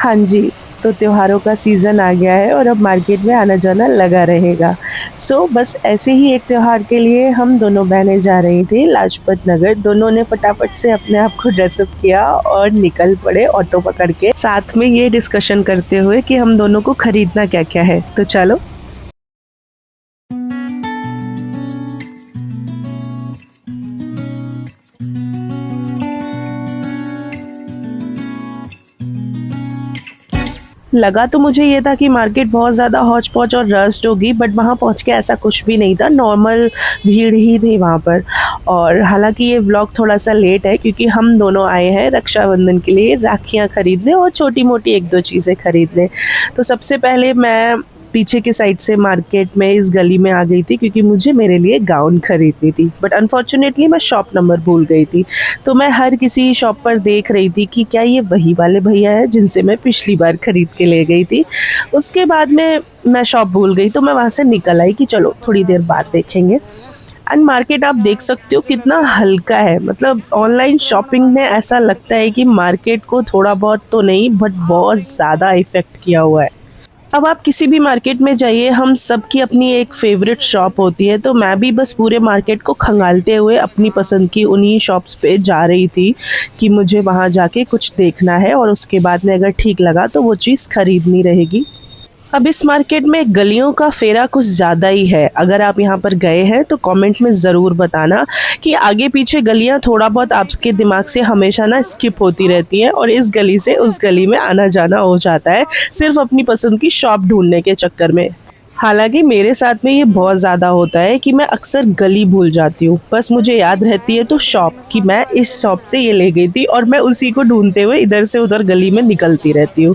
हाँ जी, तो त्योहारों का सीज़न आ गया है और अब मार्केट में आना-जाना लगा रहेगा। बस ऐसे ही एक त्योहार के लिए हम दोनों बहनें जा रही थी लाजपत नगर। दोनों ने फटाफट से अपने आप को ड्रेसअप किया और निकल पड़े ऑटो पकड़ के, साथ में ये डिस्कशन करते हुए कि हम दोनों को खरीदना क्या-क्या है। तो चलो। लगा तो मुझे ये था कि मार्केट बहुत ज़्यादा हौच-पौच और रश्ड होगी, बट वहाँ पहुँच के ऐसा कुछ भी नहीं था, नॉर्मल भीड़ ही थी वहाँ पर। और हालाँकि ये व्लॉग थोड़ा-सा लेट है क्योंकि हम दोनों आए हैं रक्षाबंधन के लिए राखियाँ खरीदने और छोटी-मोटी 1-2 चीज़ें खरीदने। तो सबसे पहले मैं पीछे की साइड से मार्केट में इस गली में आ गई थी क्योंकि मुझे मेरे लिए गाउन खरीदनी थी, बट अनफॉर्च्युनेटली मैं शॉप नंबर भूल गई थी। तो मैं हर किसी शॉप पर देख रही थी कि क्या ये वही वाले भैया हैं जिनसे मैं पिछली बार खरीद के ले गई थी। उसके बाद में मैं शॉप भूल गई, तो मैं वहाँ से निकल आई कि चलो थोड़ी देर बाद देखेंगे। एंड मार्केट आप देख सकते हो कितना हल्का है, मतलब ऑनलाइन शॉपिंग ने ऐसा लगता है कि मार्केट को थोड़ा बहुत तो नहीं बट बहुत ज़्यादा इफ़ेक्ट किया हुआ है। अब आप किसी भी मार्केट में जाइए, हम सबकी अपनी एक फ़ेवरेट शॉप होती है, तो मैं भी बस पूरे मार्केट को खंगालते हुए अपनी पसंद की उन्हीं शॉप्स पे जा रही थी कि मुझे वहाँ जाके कुछ देखना है और उसके बाद में अगर ठीक लगा तो वो चीज़ खरीदनी रहेगी। अब इस मार्केट में गलियों का फेरा कुछ ज़्यादा ही है। अगर आप यहाँ पर गए हैं तो कमेंट में ज़रूर बताना कि आगे पीछे गलियाँ थोड़ा बहुत आपके दिमाग से हमेशा ना स्किप होती रहती हैं और इस गली से उस गली में आना जाना हो जाता है, सिर्फ अपनी पसंद की शॉप ढूँढने के चक्कर में। हालाँकि मेरे साथ में ये बहुत ज़्यादा होता है कि मैं अक्सर गली भूल जाती हूँ। बस मुझे याद रहती है तो शॉप, कि मैं इस शॉप से ये ले गई थी और मैं उसी को ढूँढते हुए इधर से उधर गली में निकलती रहती हूँ।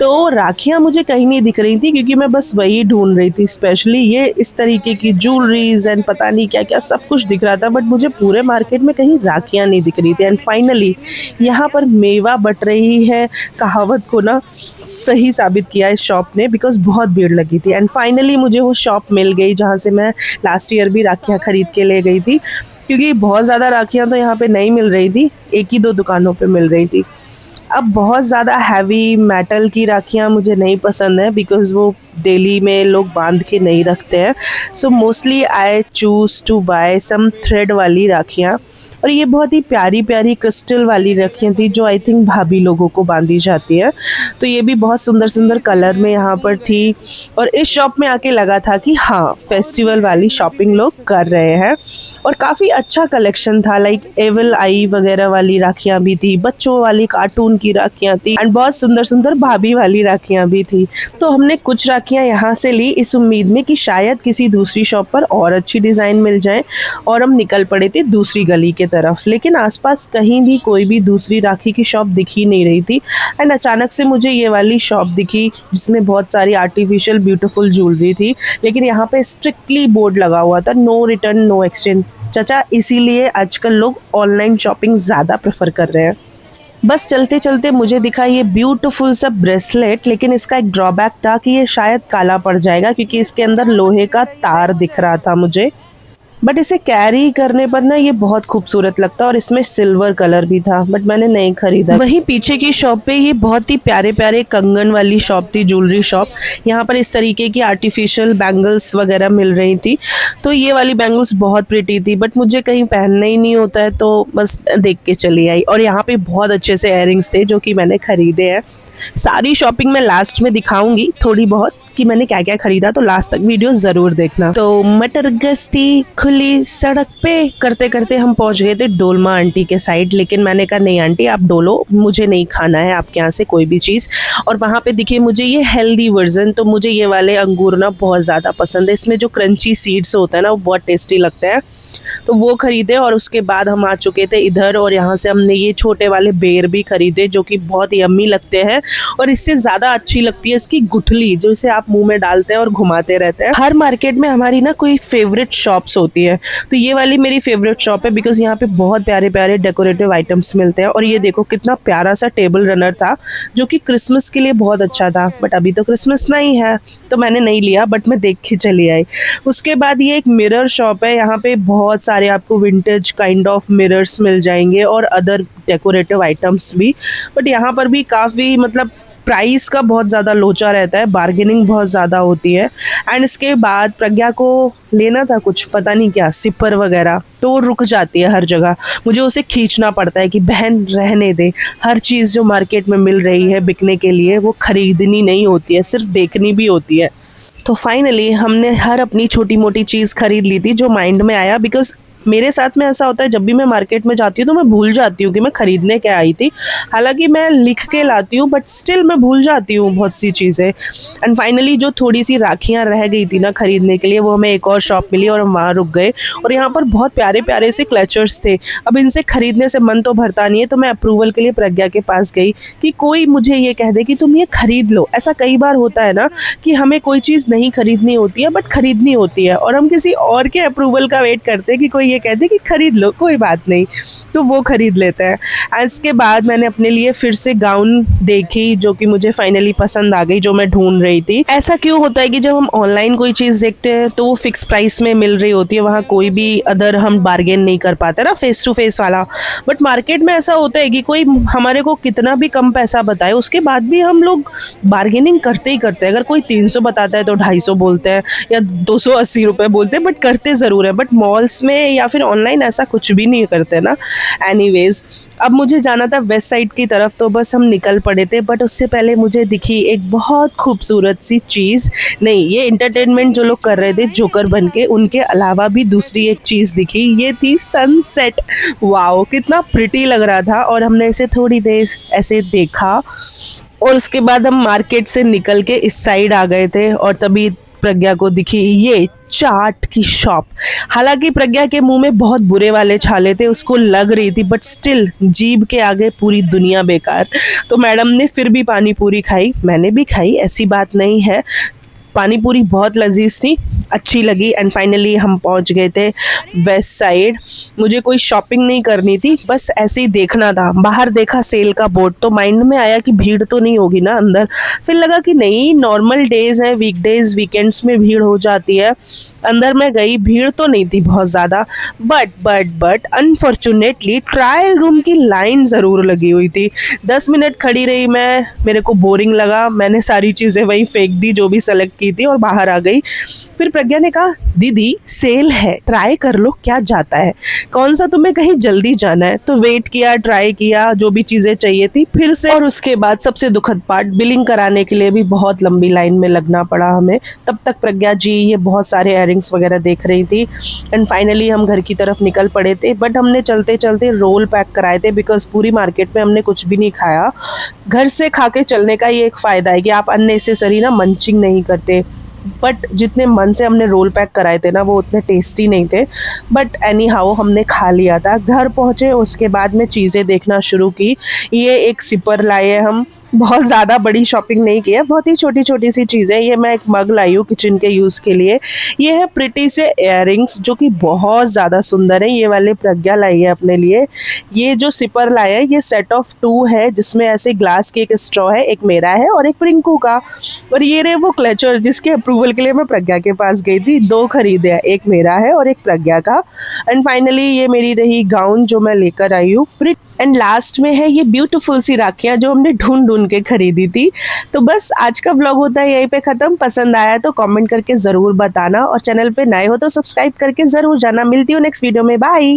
तो राखियाँ मुझे कहीं नहीं दिख रही थी क्योंकि मैं बस वही ढूँढ रही थी, स्पेशली ये इस तरीके की ज्वेलरीज़ एंड पता नहीं क्या-क्या सब कुछ दिख रहा था, बट मुझे पूरे मार्केट में कहीं राखियाँ नहीं दिख रही थी। एंड फाइनली यहाँ पर मेवा बँट रही है कहावत को ना सही साबित किया इस शॉप ने, बिकॉज़ बहुत भीड़ लगी थी। एंड फाइनली मुझे वो शॉप मिल गई जहाँ से मैं लास्ट ईयर भी राखियाँ खरीद के ले गई थी, क्योंकि बहुत ज़्यादा राखियाँ तो यहाँ पे नहीं मिल रही थी, 1 ही 2 दुकानों पे मिल रही थी। अब बहुत ज़्यादा हैवी मेटल की राखियाँ मुझे नहीं पसंद है, बिकॉज़ वो डेली में लोग बांध के नहीं रखते हैं। So mostly I choose to buy some thread वाली राखियाँ, और ये बहुत ही प्यारी-प्यारी क्रिस्टल वाली राखियाँ थी जो आई थिंक भाभी लोगों को बांधी जाती है। तो ये भी बहुत सुंदर-सुंदर कलर में यहाँ पर थी और इस शॉप में आके लगा था कि हाँ, फेस्टिवल वाली शॉपिंग लोग कर रहे हैं और काफ़ी अच्छा कलेक्शन था। लाइक एविल आई वगैरह वाली राखियाँ भी थी, बच्चों वाली कार्टून की राखियाँ थी एंड बहुत सुंदर-सुंदर भाभी वाली राखियाँ भी थी। तो हमने कुछ राखियाँ यहाँ से ली इस उम्मीद में कि शायद किसी दूसरी शॉप पर और अच्छी डिज़ाइन मिल जाए, और हम निकल पड़े थे दूसरी गली के तरफ। लेकिन आसपास कहीं भी कोई भी दूसरी राखी की शॉप दिख ही नहीं रही थी एंड अचानक से मुझे ये वाली शॉप दिखी जिसमें बहुत सारी आर्टिफिशियल ब्यूटीफुल ज्वेलरी थी, लेकिन यहाँ पे स्ट्रिक्टली बोर्ड लगा हुआ था, नो रिटर्न नो एक्सचेंज चाचा, इसीलिए आजकल लोग ऑनलाइन शॉपिंग ज़्यादा प्रेफर कर रहे हैं। बस चलते चलते मुझे दिखा ये ब्यूटीफुल सा ब्रेसलेट, लेकिन इसका एक ड्रॉबैक था कि ये शायद काला पड़ जाएगा क्योंकि इसके अंदर लोहे का तार दिख रहा था मुझे, बट इसे कैरी करने पर ना ये बहुत खूबसूरत लगता और इसमें सिल्वर कलर भी था, बट मैंने नहीं खरीदा। वहीं पीछे की शॉप पे ये बहुत ही प्यारे प्यारे कंगन वाली शॉप थी, ज्वेलरी शॉप। यहाँ पर इस तरीके की आर्टिफिशियल बैंगल्स वगैरह मिल रही थी, तो ये वाली बैंगल्स बहुत प्रिटी थी, बट मुझे कहीं पहनना ही नहीं होता है तो बस देख के चली आई। और यहाँ पे बहुत अच्छे से इयररिंग्स थे जो कि मैंने खरीदे हैं। सारी शॉपिंग मैं लास्ट में दिखाऊंगी थोड़ी बहुत कि मैंने क्या क्या खरीदा, तो लास्ट तक वीडियो ज़रूर देखना। तो मटर गश्ती खुली सड़क पे करते करते हम पहुंच गए थे डोलमा आंटी के साइड, लेकिन मैंने कहा नहीं आंटी आप डोलो, मुझे नहीं खाना है आपके यहाँ से कोई भी चीज़। और वहाँ पे दिखे मुझे ये हेल्दी वर्जन, तो मुझे ये वाले अंगूर ना बहुत ज़्यादा पसंद है, इसमें जो क्रंची सीड्स होता है ना वो बहुत टेस्टी लगता है, तो वो खरीदे। और उसके बाद हम आ चुके थे इधर और यहाँ से हमने ये छोटे वाले बेर भी खरीदे जो कि बहुत यम्मी लगते हैं, और इससे ज़्यादा अच्छी लगती है इसकी गुठली जो इसे आप मुंह में डालते हैं और घुमाते रहते हैं। हर मार्केट में हमारी ना कोई फेवरेट शॉप्स होती है, तो ये वाली मेरी फेवरेट शॉप है बिकॉज यहाँ पे बहुत प्यारे प्यारे डेकोरेटिव आइटम्स मिलते हैं। और ये देखो कितना प्यारा सा टेबल रनर था जो कि क्रिसमस के लिए बहुत अच्छा था, बट अभी तो क्रिसमस नहीं है तो मैंने नहीं लिया, बट मैं देख के चली आई। उसके बाद ये एक मिरर शॉप है, यहाँ पे बहुत सारे आपको विंटेज काइंड ऑफ मिरर्स मिल जाएंगे और अदर डेकोरेटिव आइटम्स भी, बट यहाँ पर भी काफ़ी मतलब प्राइस का बहुत ज़्यादा लोचा रहता है, बार्गेनिंग बहुत ज़्यादा होती है। एंड इसके बाद प्रज्ञा को लेना था कुछ पता नहीं क्या सिपर वगैरह, तो वो रुक जाती है हर जगह। मुझे उसे खींचना पड़ता है कि बहन रहने दे, हर चीज़ जो मार्केट में मिल रही है बिकने के लिए वो खरीदनी नहीं होती है, सिर्फ देखनी भी होती है। तो फाइनली हमने हर अपनी छोटी मोटी चीज़ खरीद ली थी जो माइंड में आया, बिकॉज़ मेरे साथ में ऐसा होता है जब भी मैं मार्केट में जाती हूँ तो मैं भूल जाती हूँ कि मैं खरीदने क्या आई थी। हालांकि मैं लिख के लाती हूँ बट स्टिल मैं भूल जाती हूँ बहुत सी चीज़ें। एंड फाइनली जो थोड़ी सी राखियाँ रह गई थी ना खरीदने के लिए, वो हमें एक और शॉप मिली और हम वहाँ रुक गए। और यहाँ पर बहुत प्यारे प्यारे से क्लचर्स थे। अब इनसे खरीदने से मन तो भरता नहीं है, तो मैं अप्रूवल के लिए प्रज्ञा के पास गई कि कोई मुझे ये कह दे कि तुम ये खरीद लो। ऐसा कई बार होता है ना कि हमें कोई चीज़ नहीं खरीदनी होती है बट खरीदनी होती है, और हम किसी और के अप्रूवल का वेट करते हैं कि कोई ये कहते कि खरीद लो, कोई बात नहीं, तो वो खरीद लेते हैं। इसके बाद मैंने अपने लिए फिर से गाउन देखी जो कि मुझे फाइनली पसंद आ गई, जो मैं ढूंढ रही थी। ऐसा क्यों होता है कि जब हम ऑनलाइन कोई चीज़ देखते हैं तो वो फिक्स प्राइस में मिल रही होती है, वहाँ कोई भी अदर हम बार्गेन नहीं कर पाते ना, फेस टू फेस वाला। बट मार्केट में ऐसा होता है कि कोई हमारे को कितना भी कम पैसा बताए उसके बाद भी हम लोग बार्गेनिंग करते ही करते हैं। अगर कोई 300 बताता है तो 250 बोलते हैं या 280 रुपये बोलते हैं, बट करते ज़रूर है। बट मॉल्स में या फिर ऑनलाइन ऐसा कुछ भी नहीं करते ना। एनीवेज, अब मुझे जाना था वेस्ट साइड की तरफ, तो बस हम निकल पड़े थे। बट उससे पहले मुझे दिखी एक बहुत खूबसूरत सी चीज़। नहीं, ये एंटरटेनमेंट जो लोग कर रहे थे जोकर बन के, उनके अलावा भी दूसरी एक चीज़ दिखी। ये थी सनसेट। वाओ, कितना प्रिटी लग रहा था। और हमने इसे थोड़ी देर ऐसे देखा और उसके बाद हम मार्केट से निकल के इस साइड आ गए थे। और तभी प्रज्ञा को दिखी ये चाट की शॉप। हालांकि प्रज्ञा के मुंह में बहुत बुरे वाले छाले थे, उसको लग रही थी, बट स्टिल जीभ के आगे पूरी दुनिया बेकार। तो मैडम ने फिर भी पानी पूरी खाई, मैंने भी खाई, ऐसी बात नहीं है। पानी पूरी बहुत लजीज थी, अच्छी लगी। एंड फाइनली हम पहुंच गए थे वेस्ट साइड। मुझे कोई शॉपिंग नहीं करनी थी, बस ऐसे ही देखना था। बाहर देखा सेल का बोर्ड तो माइंड में आया कि भीड़ तो नहीं होगी ना अंदर। फिर लगा कि नहीं, नॉर्मल डेज हैं, वीकडेज वीकेंड्स में भीड़ हो जाती है। अंदर मैं गई, भीड़ तो नहीं थी बहुत ज़्यादा, बट अनफॉर्चुनेटली ट्रायल रूम की लाइन ज़रूर लगी हुई थी। 10 मिनट खड़ी रही मैं, मेरे को बोरिंग लगा, मैंने सारी चीज़ें वहीं फेंक दी जो भी सेलेक्ट की थी और बाहर आ गई। फिर प्रज्ञा ने कहा, दीदी सेल है, ट्राई कर लो, क्या जाता है, कौन सा तुम्हें कहीं जल्दी जाना है। तो वेट किया, ट्राई किया, जो भी चीज़ें चाहिए थी फिर से। और उसके बाद सबसे दुखद पार्ट, बिलिंग कराने के लिए भी बहुत लंबी लाइन में लगना पड़ा हमें। तब तक प्रज्ञा जी ये बहुत सारे इयररिंग्स वगैरह देख रही थी। एंड फाइनली हम घर की तरफ निकल पड़े थे। बट हमने चलते चलते रोल पैक कराए थे, बिकॉज पूरी मार्केट में हमने कुछ भी नहीं खाया। घर से खा के चलने का ये एक फ़ायदा है कि आप अननेसेसरी ना मंचिंग नहीं करते। बट जितने मन से हमने रोल पैक कराए थे ना, वो उतने टेस्टी नहीं थे। बट एनी हाउ हमने खा लिया था। घर पहुँचे, उसके बाद में चीज़ें देखना शुरू की। ये एक सिपर लाए हम, बहुत ज़्यादा बड़ी शॉपिंग नहीं की है, बहुत ही छोटी छोटी सी चीज़ें। ये मैं एक मग लाई हूँ किचन के यूज़ के लिए। ये है प्रिटी से इयररिंग्स जो कि बहुत ज़्यादा सुंदर है। ये वाले प्रज्ञा लाई है अपने लिए। ये जो सिपर लाया है ये सेट ऑफ 2 है, जिसमें ऐसे ग्लास की एक स्ट्रॉ है, एक मेरा है और एक प्रिंकू का। और ये रहे वो क्लचर जिसके अप्रूवल के लिए मैं प्रज्ञा के पास गई थी। 2 खरीदे हैं, एक मेरा है और एक प्रज्ञा का। एंड फाइनली ये मेरी रही गाउन जो मैं लेकर आई हूँ। एंड लास्ट में है ये ब्यूटीफुल सी राखियाँ जो हमने ढूंढ ढूंढ के खरीदी थी। तो बस आज का व्लॉग होता है यहीं पे ख़त्म। पसंद आया तो कमेंट करके ज़रूर बताना, और चैनल पे नए हो तो सब्सक्राइब करके ज़रूर जाना। मिलती हूँ नेक्स्ट वीडियो में, बाय।